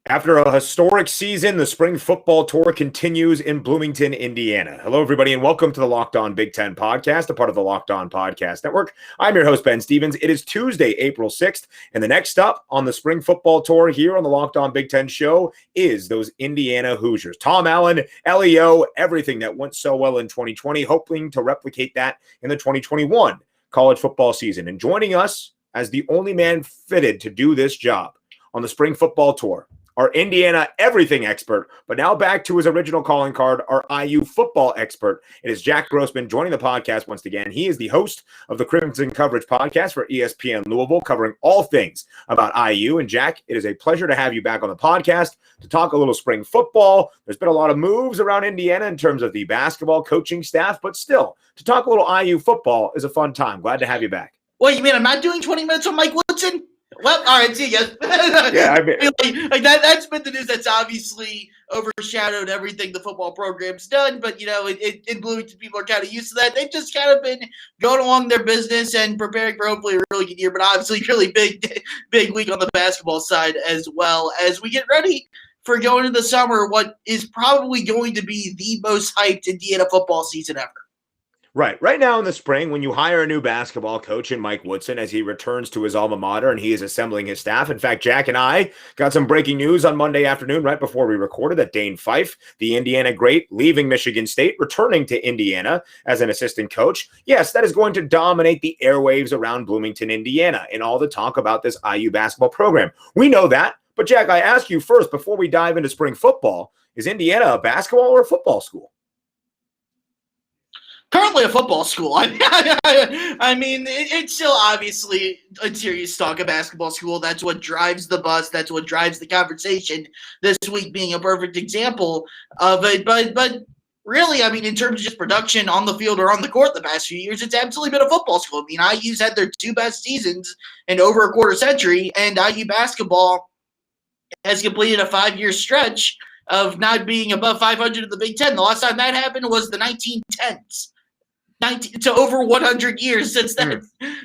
After a historic season, the spring football tour continues in Bloomington, Indiana. Hello, everybody, and welcome to the Locked On Big Ten podcast, a part of the Locked On Podcast Network. I'm your host, Ben Stevens. It is Tuesday, April 6th, and the next stop on the spring football tour here on the Locked On Big Ten show is those Indiana Hoosiers. Tom Allen, LEO, everything that went so well in 2020, hoping to replicate that in the 2021 college football season. And joining us as the only man fitted to do this job on the spring football tour, our Indiana everything expert, but now back to his original calling card, our IU football expert. It is Jack Grossman joining the podcast once again. He is the host of the Crimson Coverage podcast for ESPN Louisville, covering all things about IU. And Jack, it is a pleasure to have you back on the podcast to talk a little spring football. There's been a lot of moves around Indiana in terms of the basketball coaching staff, but still, to talk a little IU football is a fun time. Glad to have you back. Well, you mean I'm not doing 20 minutes on Mike Woodson? Well, all right, see you guys. Yeah, I mean, that's been the news that's obviously overshadowed everything the football program's done. But, in Bloomington, people are kind of used to that. They've just kind of been going along their business and preparing for hopefully a really good year, but obviously really big week on the basketball side as well as we get ready for going into the summer, what is probably going to be the most hyped Indiana football season ever. Right now in the spring, when you hire a new basketball coach in Mike Woodson as he returns to his alma mater and he is assembling his staff. In fact, Jack and I got some breaking news on Monday afternoon right before we recorded that Dane Fife, the Indiana great, leaving Michigan State, returning to Indiana as an assistant coach. Yes, that is going to dominate the airwaves around Bloomington, Indiana, in all the talk about this IU basketball program. We know that. But Jack, I ask you first, before we dive into spring football, is Indiana a basketball or a football school? Currently a football school. I mean, it's still obviously a serious talk of basketball school. That's what drives the bus. That's what drives the conversation. This week being a perfect example of it. But really, I mean, in terms of just production on the field or on the court the past few years, it's absolutely been a football school. I mean, IU's had their two best seasons in over a quarter century, and IU basketball has completed a 5-year stretch of not being above 500 in the Big Ten. The last time that happened was the 1910s. To over 100 years since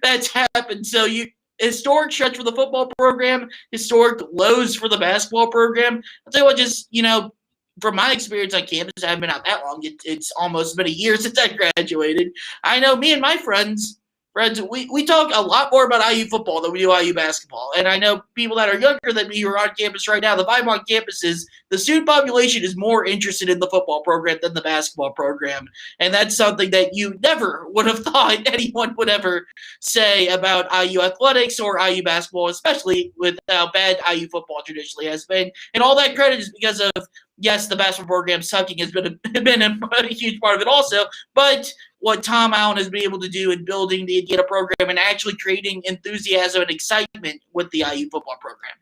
that's happened. So historic stretch for the football program, historic lows for the basketball program. I'll tell you what, just, from my experience on campus, I haven't been out that long. It's almost been a year since I graduated. I know me and my friends, we talk a lot more about IU football than we do IU basketball. And I know people that are younger than me who are on campus right now, the vibe on campus is the student population is more interested in the football program than the basketball program. And that's something that you never would have thought anyone would ever say about IU athletics or IU basketball, especially with how bad IU football traditionally has been. And all that credit is because of, yes, the basketball program sucking has been a huge part of it also, but what Tom Allen has been able to do in building the Indiana program and actually creating enthusiasm and excitement with the IU football program.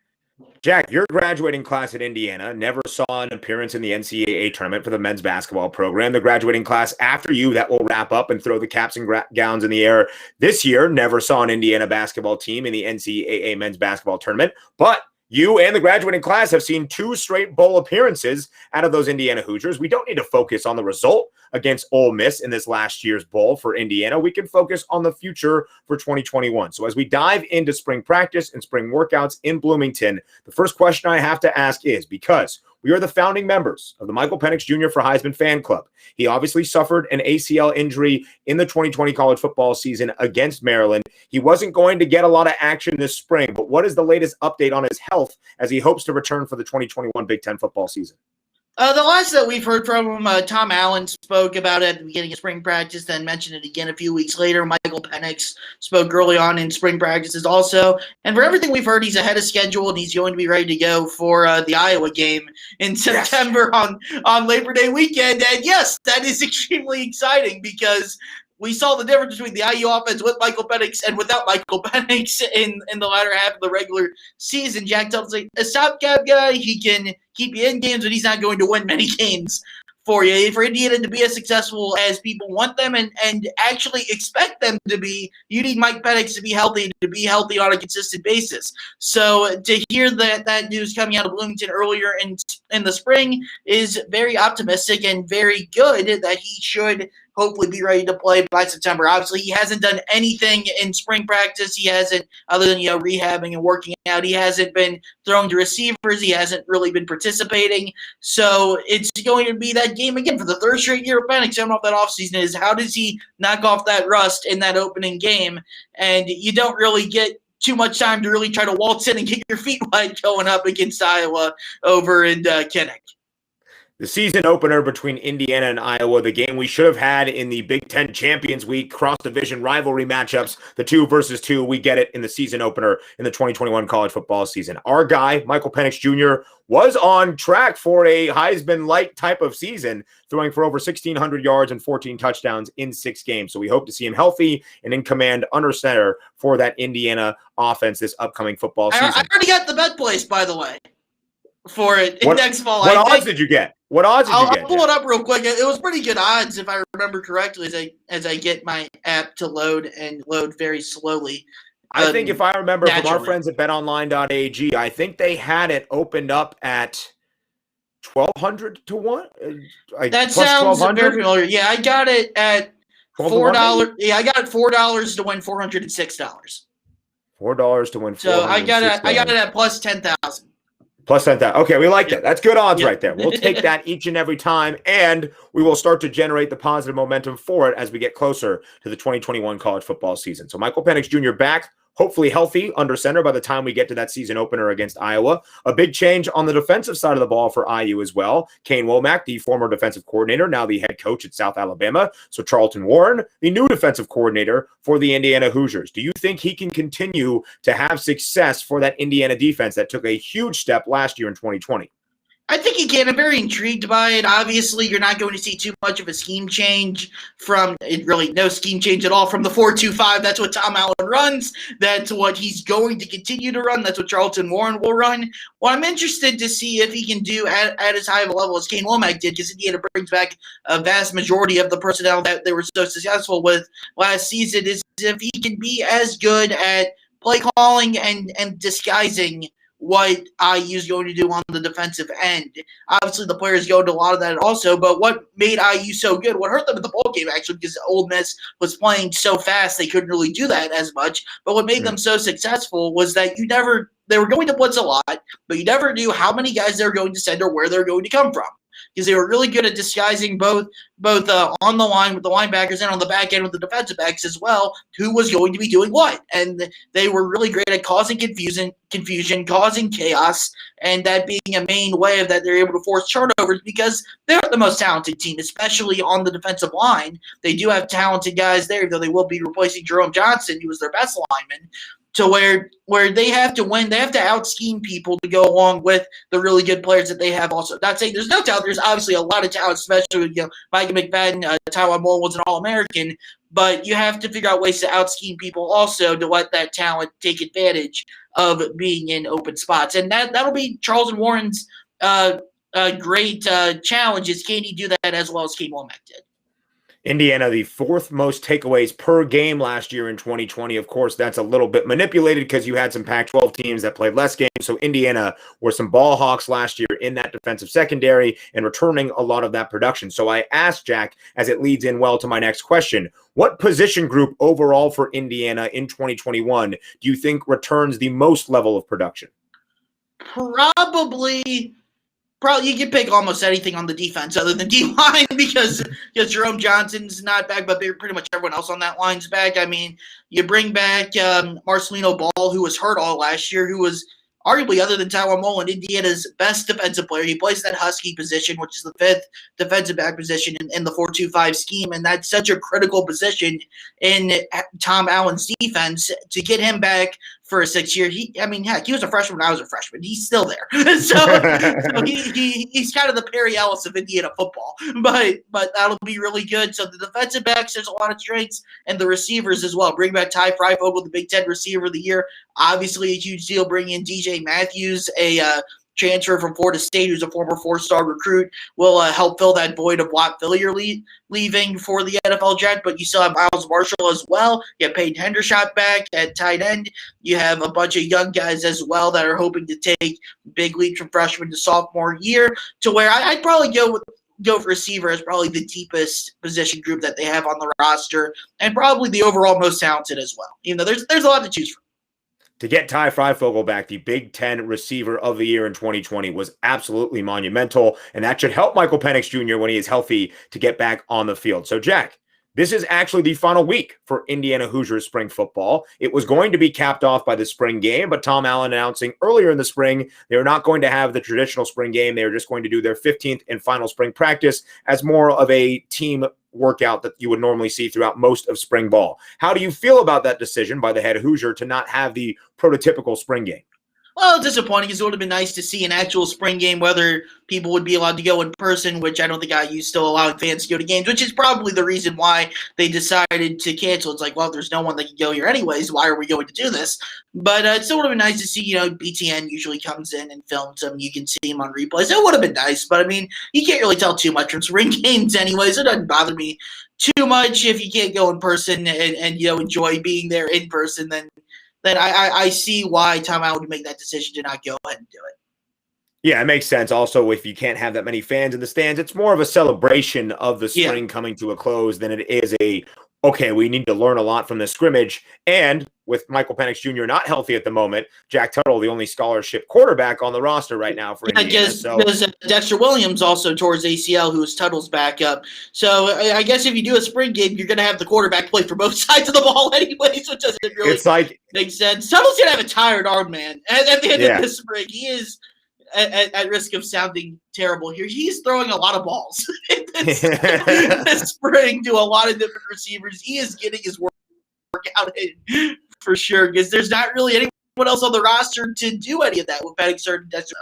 Jack, your graduating class at Indiana never saw an appearance in the NCAA tournament for the men's basketball program. The graduating class after you that will wrap up and throw the caps and gowns in the air this year never saw an Indiana basketball team in the NCAA men's basketball tournament, but you and the graduating class have seen 2 straight bowl appearances out of those Indiana Hoosiers. We don't need to focus on the result against Ole Miss in this last year's bowl for Indiana. We can focus on the future for 2021. So as we dive into spring practice and spring workouts in Bloomington, the first question I have to ask is, because we are the founding members of the Michael Penix Jr. for Heisman fan club. He obviously suffered an ACL injury in the 2020 college football season against Maryland. He wasn't going to get a lot of action this spring, but what is the latest update on his health as he hopes to return for the 2021 Big Ten football season? The last that we've heard from him, Tom Allen spoke about it at the beginning of spring practice, then mentioned it again a few weeks later. Michael Penix spoke early on in spring practices also. And for everything we've heard, he's ahead of schedule, and he's going to be ready to go for the Iowa game in September on Labor Day weekend. And yes, that is extremely exciting because we saw the difference between the IU offense with Michael Penix and without Michael Penix in the latter half of the regular season. Jack tells us a stopgap guy. He can keep you in games, but he's not going to win many games for you. For Indiana to be as successful as people want them and actually expect them to be, you need Mike Penix to be healthy and to be healthy on a consistent basis. So to hear that news coming out of Bloomington earlier in the spring is very optimistic and very good that he should hopefully be ready to play by September. Obviously, he hasn't done anything in spring practice. He hasn't, other than rehabbing and working out. He hasn't been throwing to receivers. He hasn't really been participating. So it's going to be that game again for the third straight year of Penix coming off that offseason. Is how does he knock off that rust in that opening game? And you don't really get too much time to really try to waltz in and get your feet wet going up against Iowa over in Kinnick. The season opener between Indiana and Iowa, the game we should have had in the Big Ten Champions Week cross-division rivalry matchups, the 2 versus 2, we get it in the season opener in the 2021 college football season. Our guy, Michael Penix Jr., was on track for a Heisman-like type of season, throwing for over 1,600 yards and 14 touchdowns in 6 games. So we hope to see him healthy and in command under center for that Indiana offense this upcoming football season. I already got the bet placed, by the way, for it next fall. What odds did you get? What odds did you get? I'll pull it up real quick. It was pretty good odds, if I remember correctly, as I get my app to load very slowly. I think if I remember from our friends at betonline.ag, I think they had it opened up at 1,200 to 1. That sounds very familiar. Yeah, I got it at $4. Yeah, I got it $4 to win $406. $4 to win $406. So I got it at plus 10,000. Plus 10,000. Okay, we like that. That's good odds right there. We'll take that each and every time, and we will start to generate the positive momentum for it as we get closer to the 2021 college football season. So Michael Penix Jr. back, hopefully healthy under center by the time we get to that season opener against Iowa. A big change on the defensive side of the ball for IU as well. Kane Womack, the former defensive coordinator, now the head coach at South Alabama. So Charlton Warren, the new defensive coordinator for the Indiana Hoosiers. Do you think he can continue to have success for that Indiana defense that took a huge step last year in 2020? I think he can. I'm very intrigued by it. Obviously, you're not going to see too much of a scheme change from it. Really, no scheme change at all from the 4-2-5. That's what Tom Allen runs. That's what he's going to continue to run. That's what Charlton Warren will run. Well, I'm interested to see if he can do at as high of a level as Kane Womack did, because Indiana brings back a vast majority of the personnel that they were so successful with last season. Is if he can be as good at play calling and disguising what IU is going to do on the defensive end. Obviously, the players go into a lot of that also, but what made IU so good, what hurt them in the bowl game, actually, because Ole Miss was playing so fast, they couldn't really do that as much, but what made them so successful was that they were going to blitz a lot, but you never knew how many guys they were going to send or where they were going to come from, because they were really good at disguising both on the line with the linebackers and on the back end with the defensive backs as well, who was going to be doing what. And they were really great at causing confusion, causing chaos, and that being a main way of that they're able to force turnovers, because they're the most talented team, especially on the defensive line. They do have talented guys there, though they will be replacing Jerome Johnson, who was their best lineman, to where they have to win. They have to out-scheme people to go along with the really good players that they have also. Not saying there's no talent. There's obviously a lot of talent, especially with Mike McFadden. Tywone Moore was an All-American. But you have to figure out ways to out-scheme people also to let that talent take advantage of being in open spots. And that'll be Charlton Warren's great challenge, is can he do that as well as Kane Womack did? Indiana, the 4th most takeaways per game last year in 2020. Of course, that's a little bit manipulated because you had some Pac-12 teams that played less games. So Indiana were some ball hawks last year in that defensive secondary and returning a lot of that production. So I asked Jack, as it leads in well to my next question, what position group overall for Indiana in 2021 do you think returns the most level of production? Probably you can pick almost anything on the defense other than D-line because Jerome Johnson's not back, but pretty much everyone else on that line's back. I mean, you bring back Marcelino Ball, who was hurt all last year, who was arguably, other than Tywone Moore, Indiana's best defensive player. He plays that Husky position, which is the 5th defensive back position in the 4-2-5 scheme, and that's such a critical position in Tom Allen's defense. To get him back for a 6th year, he was a freshman when I was a freshman. He's still there. so he's kind of the Perry Ellis of Indiana football. But that'll be really good. So the defensive backs, there's a lot of strengths, and the receivers as well. Bring back Ty Freifogel, the Big Ten receiver of the year. Obviously a huge deal. Bring in DJ Matthews, a transfer from Florida State, who's a former 4-star recruit, will help fill that void of Watt Fillier leaving for the NFL draft. But you still have Miles Marshall as well. You have Peyton Hendershot back at tight end. You have a bunch of young guys as well that are hoping to take big leaps from freshman to sophomore year, to where I'd probably go go for receiver as probably the deepest position group that they have on the roster, and probably the overall most talented as well. Even though there's a lot to choose from. To get Ty Freifogel back, the Big Ten Receiver of the Year in 2020, was absolutely monumental, and that should help Michael Penix Jr. when he is healthy to get back on the field. So, Jack, this is actually the final week for Indiana Hoosiers spring football. It was going to be capped off by the spring game, but Tom Allen announcing earlier in the spring they are not going to have the traditional spring game. They are just going to do their 15th and final spring practice as more of a team workout that you would normally see throughout most of spring ball. How do you feel about that decision by the head Hoosier to not have the prototypical spring game? Well, disappointing because it would have been nice to see an actual spring game, whether people would be allowed to go in person, which I don't think IU's still allowing fans to go to games, which is probably the reason why they decided to cancel. It's like, well, there's no one that can go here anyways. Why are we going to do this? But it still would have been nice to see, BTN usually comes in and films them. You can see him on replays. It would have been nice, but, I mean, you can't really tell too much from spring games anyways. It doesn't bother me too much if you can't go in person and enjoy being there in person, then I see why Tom Allen would make that decision to not go ahead and do it. Yeah, it makes sense. Also, if you can't have that many fans in the stands, it's more of a celebration of the spring coming to a close than it is okay, we need to learn a lot from this scrimmage. And with Michael Penix Jr. not healthy at the moment, Jack Tuttle, the only scholarship quarterback on the roster right now for Indiana. Because Dexter Williams also tore his ACL, who is Tuttle's backup. So I guess if you do a spring game, you're going to have the quarterback play for both sides of the ball anyways, which doesn't really make sense. Tuttle's going to have a tired arm, man. At the end of this spring, he is at risk of sounding terrible here. He's throwing a lot of balls this spring to a lot of different receivers. He is getting his work out in for sure, because there's not really anyone else on the roster to do any of that with Penix and Dexter.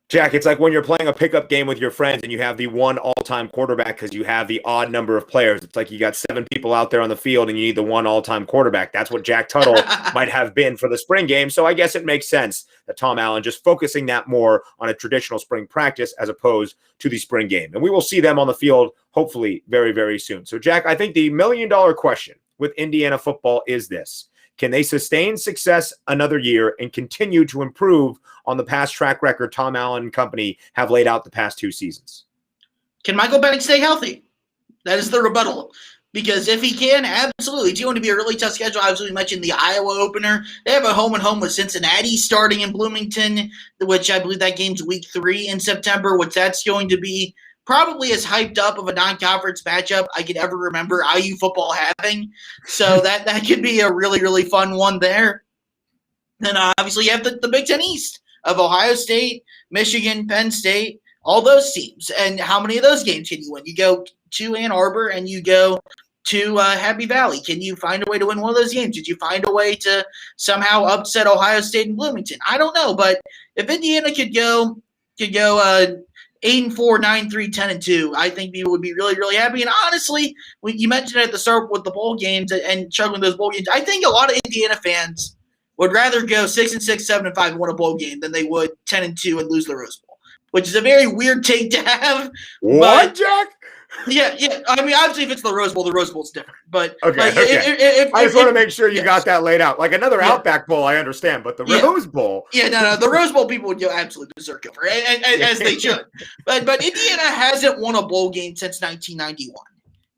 Jack, it's like when you're playing a pickup game with your friends and you have the one all-time quarterback because you have the odd number of players. It's like you got 7 people out there on the field and you need the one all-time quarterback. That's what Jack Tuttle might have been for the spring game. So I guess it makes sense that Tom Allen just focusing that more on a traditional spring practice as opposed to the spring game. And we will see them on the field hopefully very, very soon. So, Jack, I think the million-dollar question with Indiana football is this. Can they sustain success another year and continue to improve on the past track record Tom Allen and company have laid out the past 2 seasons? Can Michael Penix stay healthy? That is the rebuttal. Because if he can, absolutely. It's going to be a really tough schedule. Obviously, we mentioned the Iowa opener. They have a home-and-home with Cincinnati starting in Bloomington, which I believe that game's week 3 in September, which that's going to be probably as hyped up of a non-conference matchup I could ever remember IU football having. So that could be a really, really fun one there. Then obviously you have the Big Ten East of Ohio State, Michigan, Penn State, all those teams. And how many of those games can you win? You go to Ann Arbor and you go to Happy Valley. Can you find a way to win one of those games? Did you find a way to somehow upset Ohio State and Bloomington? I don't know, but if Indiana could go 8-4, 9-3, 10-2. I think people would be really, really happy. And honestly, when you mentioned it at the start with the bowl games and juggling those bowl games, I think a lot of Indiana fans would rather go 6-6, 7-5 and win a bowl game than they would 10-2 and lose the Rose Bowl, which is a very weird take to have. What, Jack? Yeah. I mean, obviously, if it's the Rose Bowl's different. But okay. I just want to make sure you got that laid out. Like another Outback Bowl, I understand, but the Rose Bowl. Yeah, no, the Rose Bowl people would go absolutely berserk over, as they should. But Indiana hasn't won a bowl game since 1991,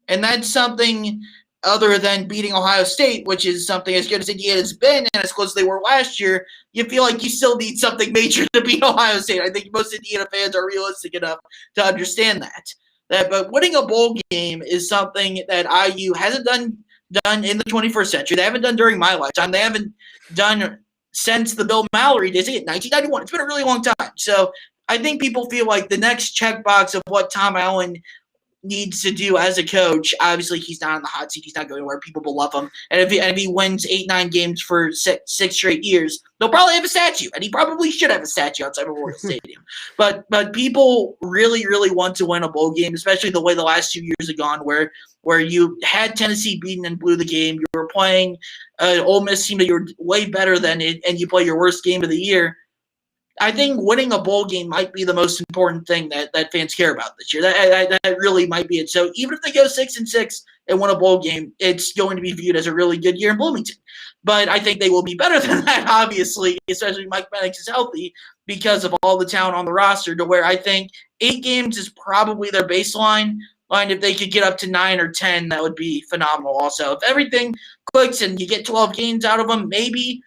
and that's something other than beating Ohio State, which is something as good as Indiana's been and as close as they were last year. You feel like you still need something major to beat Ohio State. I think most Indiana fans are realistic enough to understand that. But winning a bowl game is something that IU hasn't done in the 21st century. They haven't done during my lifetime. They haven't done since the Bill Mallory days in 1991. It's been a really long time. So I think people feel like the next checkbox of what Tom Allen needs to do as a coach, obviously he's not on the hot seat. He's not going anywhere. People will love him. And if he wins 8-9 games for six straight years, they'll probably have a statue. And he probably should have a statue outside Memorial Stadium. But people really, really want to win a bowl game, especially the way the last 2 years have gone, where you had Tennessee beaten and blew the game. You were playing an Ole Miss team that you were way better than it, and you play your worst game of the year. I think winning a bowl game might be the most important thing that fans care about this year. That really might be it. So even if they go 6-6 and win a bowl game, it's going to be viewed as a really good year in Bloomington. But I think they will be better than that, obviously, especially if Mike Penix is healthy. because of all the talent on the roster, to where I think 8 games is probably their baseline. And if they could get up to 9 or 10, that would be phenomenal. Also, if everything clicks and you get 12 games out of them, maybe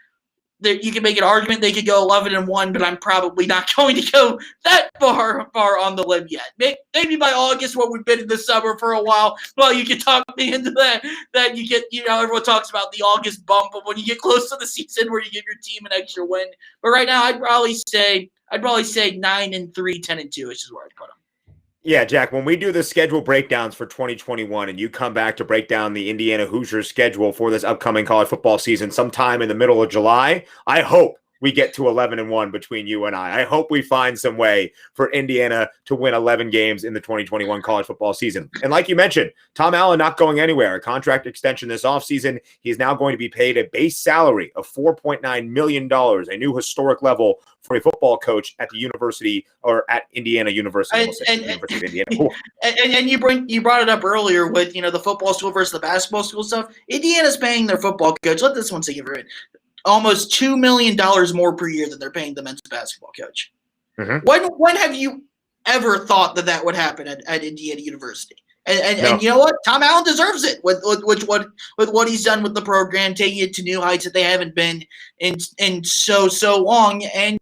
you can make an argument they could go 11-1, but I'm probably not going to go that far on the limb yet. Maybe by August, when we've been in the summer for a while, well, you can talk me into that you get, everyone talks about the August bump, but when you get close to the season where you give your team an extra win. But right now, I'd probably say 9-3, 10-2 is where I'd put them. Yeah, Jack, when we do the schedule breakdowns for 2021 and you come back to break down the Indiana Hoosiers schedule for this upcoming college football season sometime in the middle of July, I hope we get to 11-1 between you and I. I hope we find some way for Indiana to win 11 games in the 2021 college football season. And like you mentioned, Tom Allen not going anywhere. A contract extension this offseason. He's now going to be paid a base salary of $4.9 million, a new historic level for a football coach at the university or at Indiana University. University of Indiana. And you brought it up earlier with the football school versus the basketball school stuff. Indiana's paying their football coach. Let this one sink in. Almost $2 million more per year than they're paying the men's basketball coach. Mm-hmm. When have you ever thought that would happen at Indiana University? And you know what? Tom Allen deserves it with what he's done with the program, taking it to new heights that they haven't been in so long, and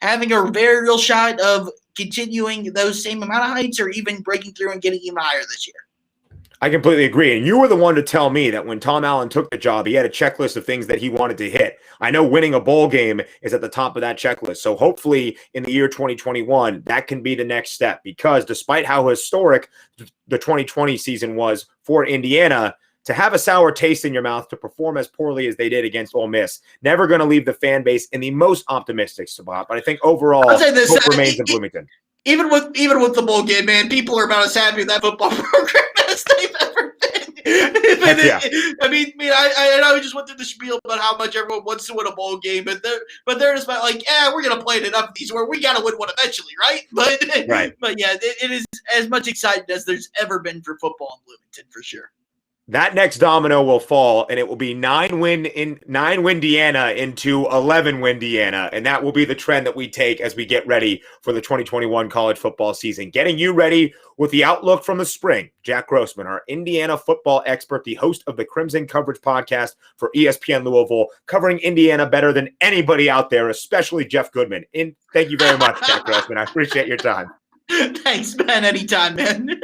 having a very real shot of continuing those same amount of heights or even breaking through and getting even higher this year. I completely agree. And you were the one to tell me that when Tom Allen took the job, he had a checklist of things that he wanted to hit. I know winning a bowl game is at the top of that checklist. So hopefully in the year 2021, that can be the next step, because despite how historic the 2020 season was for Indiana, to have a sour taste in your mouth, to perform as poorly as they did against Ole Miss, never going to leave the fan base in the most optimistic spot. But I think overall, hope remains in Bloomington. Even with the bowl game, man, people are about as happy with that football program as they've ever been. I we just went through the spiel about how much everyone wants to win a bowl game, but they're just about like, we're gonna play it enough of these where we gotta win one eventually, right? But yeah, it is as much excitement as there's ever been for football in Bloomington for sure. That next domino will fall, and it will be 9-win Indiana into 11-win Indiana, and that will be the trend that we take as we get ready for the 2021 college football season. Getting you ready with the outlook from the spring, Jack Grossman, our Indiana football expert, the host of the Crimson Coverage podcast for ESPN Louisville, covering Indiana better than anybody out there, especially Jeff Goodman. Thank you very much, Jack Grossman. I appreciate your time. Thanks, man. Anytime, man.